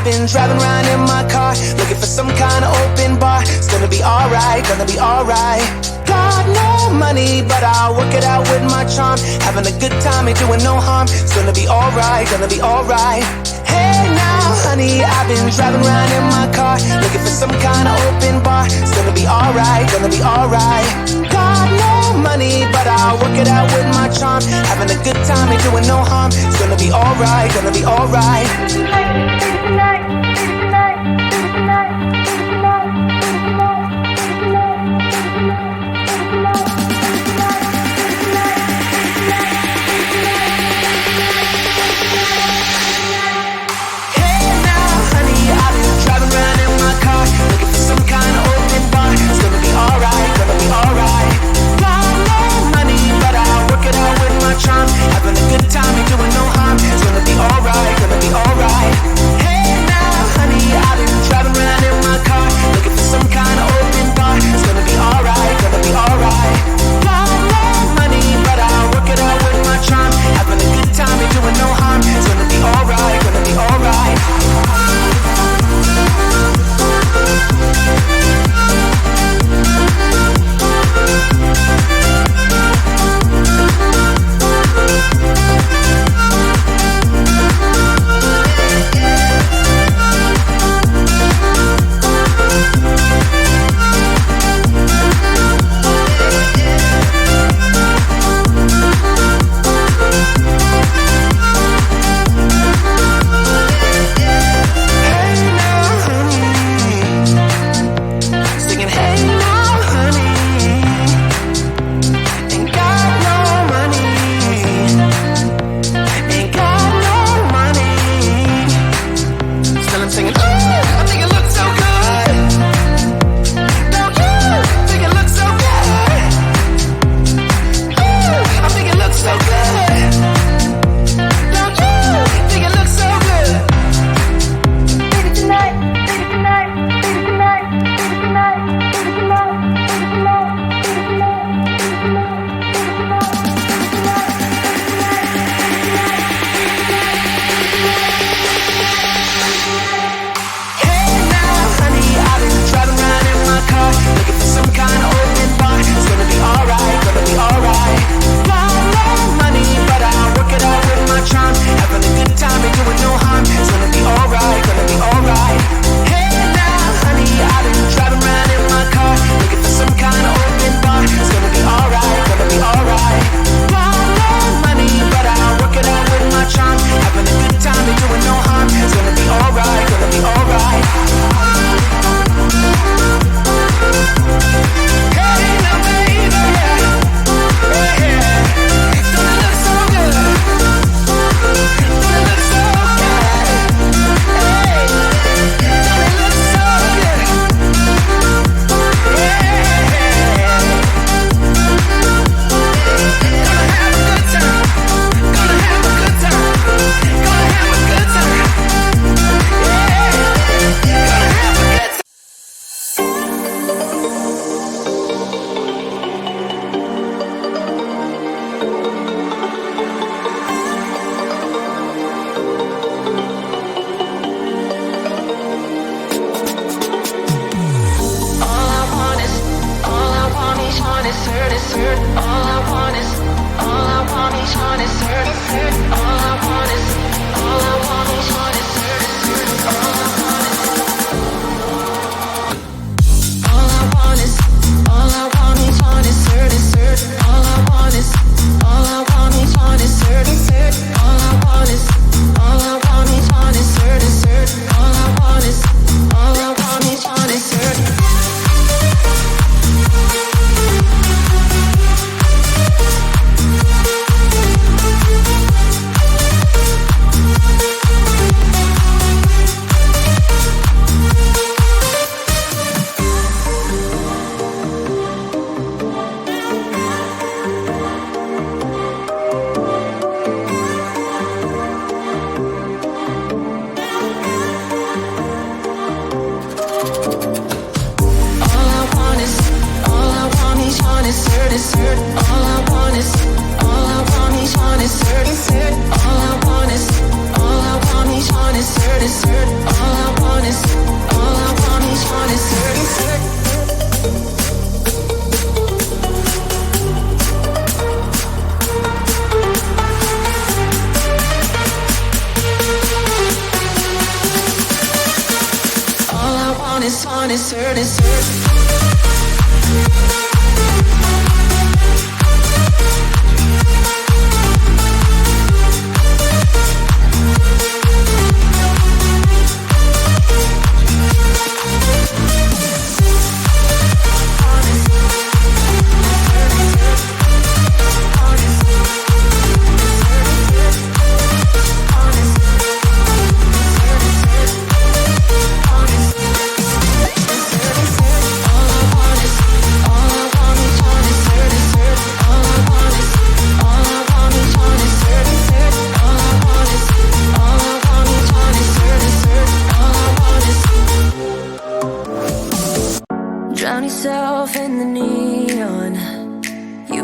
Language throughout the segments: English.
been driving around in my car, looking for some kind of open bar. It's gonna be alright, gonna be alright. Got no money, but I'll work it out with my charm. Having a good time, ain't doing no harm. It's gonna be alright, gonna be alright. Hey now, honey, I've been driving around in my car, looking for some kind of open bar. It's gonna be alright, gonna be alright. Got no money, but I'll work it out with my charm. Having a good time, ain't doing no harm. It's gonna be alright, gonna be alright. Some kind of open bar. It's gonna be alright, gonna be alright. Got no money, but I'll work it out with my charm. Having a good time, ain't doing no harm. It's gonna be alright, gonna be alright. Hey now,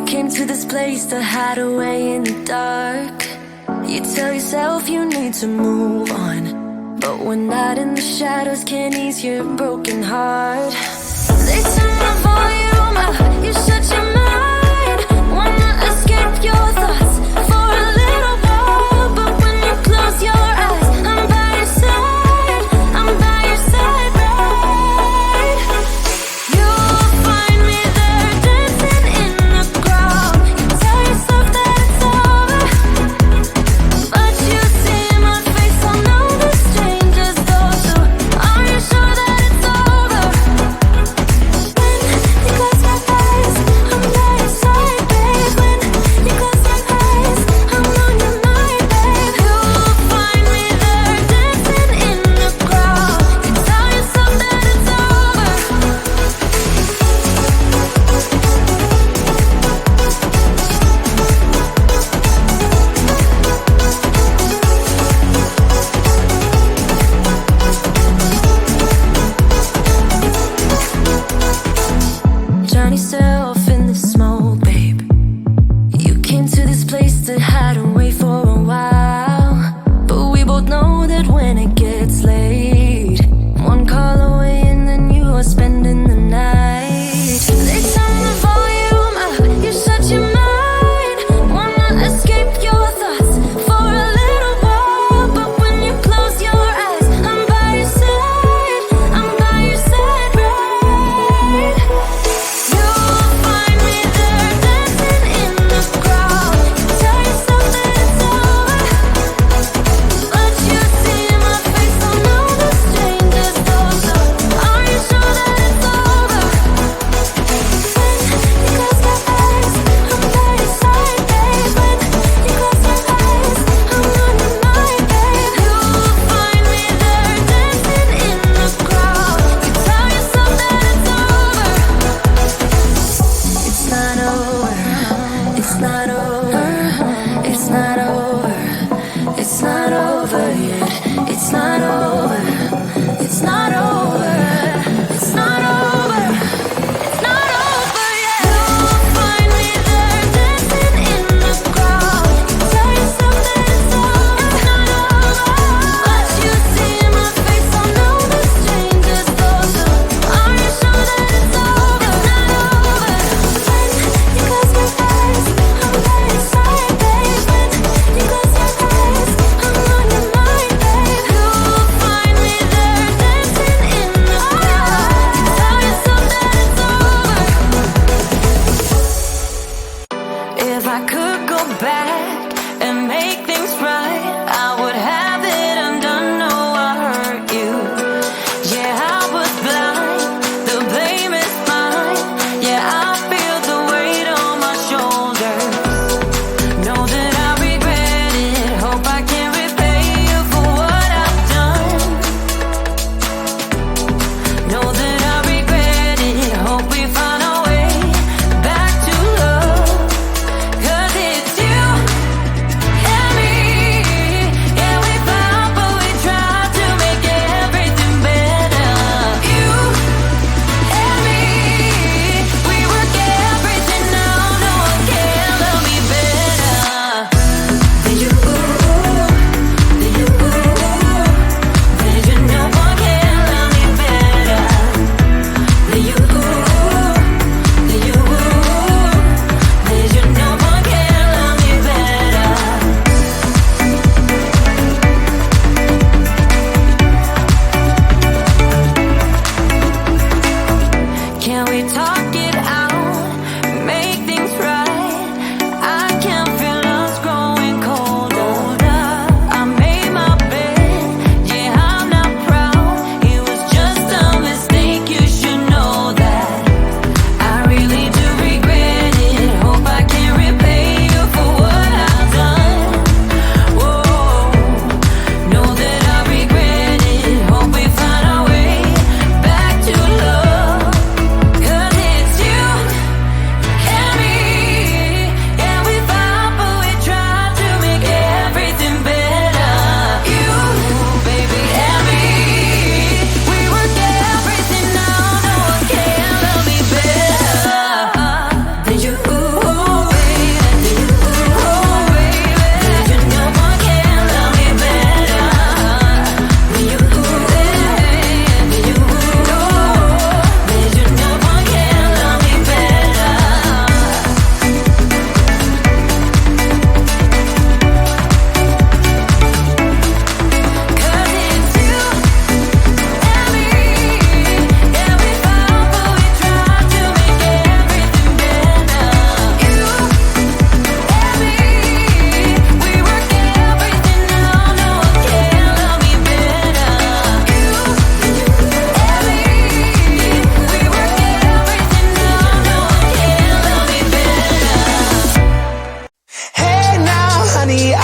came to this place to hide away in the dark. You tell yourself you need to move on, but one night in the shadows can't ease your broken heart. They turn the volume up, you shut your mind. Wanna escape your thoughts for a little while, but when you close your eyes, I'm by your side, I'm by your side, right? You'll find me there dancing in the crowd. You tell yourself that it's over, but you see my face on all the strangers though. So are you sure that it's over? When you close my eyes, I'm by your side, babe. When you close my eyes, I'm on your mind, babe. You'll find me there dancing in the crowd. You tell yourself that it's over. Drown yourself in the smoke, babe. You came to this place to hide away for a while, but we both know that when it gets late, one call away and then you are spending the night. They turn the volume up, you shut your mind. Wanna escape your thoughts for a little while, but when you close your eyes, I'm by your side, I'm by your side, right? You'll find me there dancing in the crowd. You tell yourself that it's over, but you see my face on all the strangers though. So are you sure that it's over? When you close my eyes, I'm by your side, babe. When you close my eyes, I'm on your mind, babe. You'll find me there dancing in the crowd. You tell yourself that it's over. It's not over. It's not over. It's not over. It's not over yet. It's not over. It's not over. It's not over. It's not over yet. You'll find me there dancing in the crowd. You tell yourself that it's over. It's not over, but you see my face on all the strangers though. So are you sure that it's over? It's not over. When you close my eyes, I'm by your side, babe. When you close my eyes, I'm on your mind, babe. You'll find me there dancing in the crowd. You tell yourself that it's over. If I could go back and make things right, I would have it undone. No, I hurt you. Yeah, I was blind. The blame is mine. Yeah, I feel the weight on my shoulders. Know that I regret it. Hope I can repay you for what I've done. Know that I regret it. Hope we find our way back to love. 'Cause it's you and me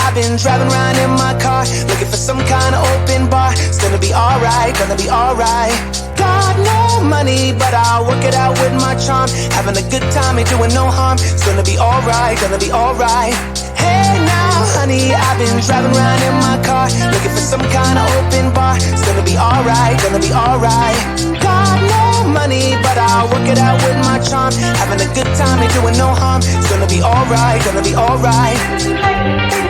I've been driving around in my car, looking for some kind of open bar. It's gonna be alright, gonna be alright. Got no money, but I'll work it out with my charm. Having a good time, ain't doing no harm. It's gonna be alright, gonna be alright. Hey now, honey, I've been driving around in my car, looking for some kind of open bar. It's gonna be alright, gonna be alright. Got no money, but I'll work it out with my charm. Having a good time, ain't doing no harm. It's gonna be alright, gonna be alright.